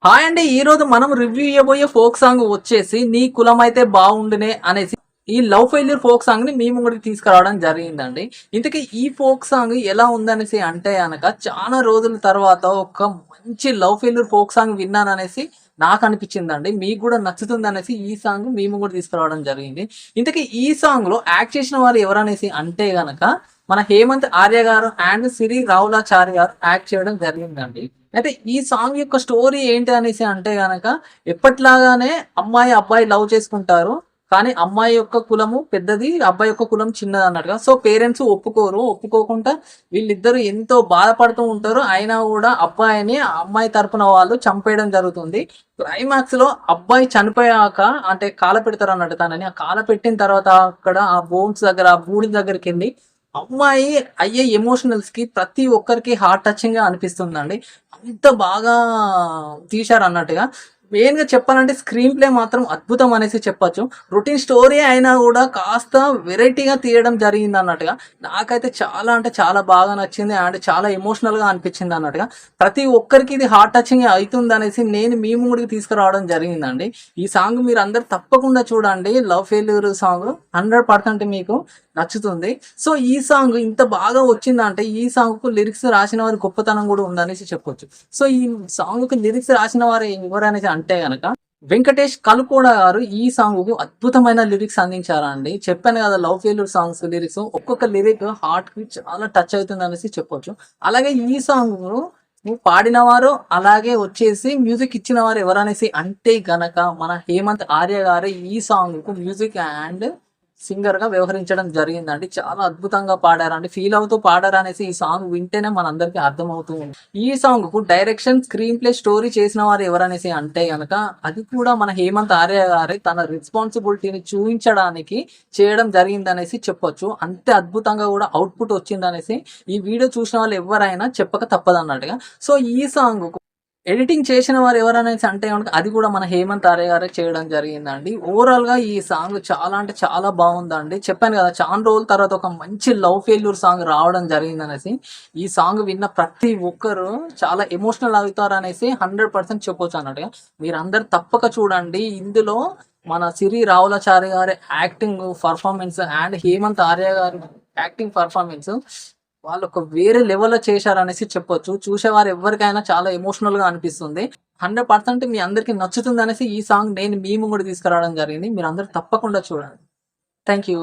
Hi అండి. ఈ రోజు మనం రివ్యూ ఇవ్వబోయే ఫోక్ సాంగ్ వచ్చేసి నీ కులం అయితే బాగుండునే అనేసి ఈ లవ్ ఫెయిల్యూర్ ఫోక్ సాంగ్ ని మీ ముంగడికి తీసుకురావడం జరిగిందండి. ఇంతకీ ఈ ఫోక్ సాంగ్ ఎలా ఉందనేసి అంటే అనక చాలా రోజుల తర్వాత ఒక మంచి లవ్ ఫెయిల్యూర్ ఫోక్ సాంగ్ విన్నాననేసి నాకు అనిపించిందండి. మీకు కూడా నచ్చుతుంది అనేసి ఈ సాంగ్ మీ ముంగడికి తీసుకురావడం జరిగింది. ఇంతకీ ఈ సాంగ్ లో యాక్ట్ చేసిన వారు ఎవరనేసి అంటే గనక మన హేమంత్ ఆర్య గారు అండ్ సిరి రావులాచారి గారు యాక్ట్ చేయడం జరిగిందండి. అయితే ఈ సాంగ్ యొక్క స్టోరీ ఏంటి అనేసి అంటే గనక ఎప్పట్లాగానే అమ్మాయి అబ్బాయి లవ్ చేసుకుంటారు. కానీ అమ్మాయి యొక్క కులము పెద్దది, అబ్బాయి యొక్క కులం చిన్నది అన్నట్టుగా. సో పేరెంట్స్ ఒప్పుకోరు. ఒప్పుకోకుండా వీళ్ళిద్దరు ఎంతో బాధపడుతూ ఉంటారు. అయినా కూడా అబ్బాయిని అమ్మాయి తరపున వాళ్ళు చంపేయడం జరుగుతుంది. క్లైమాక్స్ లో అబ్బాయి చనిపోయాక అంటే కాల పెడతారు అన్నట్టు తనని. ఆ కాల పెట్టిన తర్వాత అక్కడ ఆ బోన్స్ దగ్గర ఆ బూడి దగ్గరికి వెళ్ళి అమ్మాయి అయ్యే ఎమోషనల్స్ కి ప్రతి ఒక్కరికి హార్ట్ టచింగ్ గా అనిపిస్తుందండి. అంత బాగా తీశారు అన్నట్టుగా. మెయిన్ గా చెప్పాలంటే స్క్రీన్ ప్లే మాత్రం అద్భుతం అనేసి చెప్పొచ్చు. రొటీన్ స్టోరీ అయినా కూడా కాస్త వెరైటీగా తీయడం జరిగింది అన్నట్టుగా. నాకైతే చాలా అంటే చాలా బాగా నచ్చింది అండ్ చాలా ఎమోషనల్ గా అనిపించింది అన్నట్టుగా. ప్రతి ఒక్కరికి ఇది హార్ట్ టచింగ్ అవుతుంది అనేసి నేను మీ ముందుకి తీసుకురావడం జరిగిందండి. ఈ సాంగ్ మీరు అందరు తప్పకుండా చూడండి. లవ్ ఫెయిల్యూర్ సాంగ్ 100% మీకు నచ్చుతుంది. సో ఈ సాంగ్ ఇంత బాగా వచ్చిందంటే ఈ సాంగ్ కు లిరిక్స్ రాసిన వారి గొప్పతనం కూడా ఉందనేసి చెప్పొచ్చు. సో ఈ సాంగ్ కు లిరిక్స్ రాసిన వారు ఎవరనేసి అంటే గనక వెంకటేష్ కలుకోడ గారు ఈ సాంగ్ కు అద్భుతమైన లిరిక్స్ అందించారండి. చెప్పాను కదా లవ్ ఫెయిల్యూర్ సాంగ్స్ లిరిక్స్ ఒక్కొక్క లిరిక్ హార్ట్ కి చాలా టచ్ అవుతుంది అనేసి చెప్పొచ్చు. అలాగే ఈ సాంగ్ పాడినవారు అలాగే వచ్చేసి మ్యూజిక్ ఇచ్చిన వారు ఎవరనేసి అంటే గనక మన హేమంత్ ఆర్య గారు ఈ సాంగ్ కు మ్యూజిక్ అండ్ సింగర్ గా వ్యవహరించడం జరిగిందండి. చాలా అద్భుతంగా పాడారండి. ఫీల్ అవుతూ పాడారు అనేసి ఈ సాంగ్ వింటేనే మనందరికి అర్థమవుతూ ఉంది. ఈ సాంగ్ కు డైరెక్షన్ స్క్రీన్ ప్లే స్టోరీ చేసిన వారు ఎవరనేసి అంటే గనక అది కూడా మన హేమంత్ ఆర్య గారి తన రెస్పాన్సిబిలిటీని చూపించడానికి చేయడం జరిగింది అనేసి చెప్పొచ్చు. అంతే అద్భుతంగా కూడా అవుట్పుట్ వచ్చిందనేసి ఈ వీడియో చూసిన వాళ్ళు ఎవరైనా చెప్పక తప్పదన్నట్టుగా. సో ఈ సాంగ్ ఎడిటింగ్ చేసిన వారు ఎవరనేసి అంటే కనుక అది కూడా మన హేమంత్ ఆర్య గారే చేయడం జరిగిందండి. ఓవరాల్ గా ఈ సాంగ్ చాలా అంటే చాలా బాగుందండి. చెప్పాను కదా చాలా రోజుల తర్వాత ఒక మంచి లవ్ ఫెయిల్యూర్ సాంగ్ రావడం జరిగింది అనేసి. ఈ సాంగ్ విన్న ప్రతి ఒక్కరు చాలా ఎమోషనల్ అవుతారు అనేసి 100% చెప్పొచ్చు అన్నట్టుగా. మీరందరు తప్పక చూడండి. ఇందులో మన సిరి రావులాచారి గారి acting performance and Hemanth Arya గారి యాక్టింగ్ పర్ఫార్మెన్స్ వాళ్ళు ఒక వేరే లెవెల్లో చేశారనేసి చెప్పొచ్చు. చూసేవారు ఎవరికైనా చాలా ఎమోషనల్ గా అనిపిస్తుంది. 100% మీ అందరికి నచ్చుతుంది అనేసి ఈ సాంగ్ నేను మీ ముందు తీసుకురావడం జరిగింది. మీరు అందరు తప్పకుండా చూడండి. Thank you.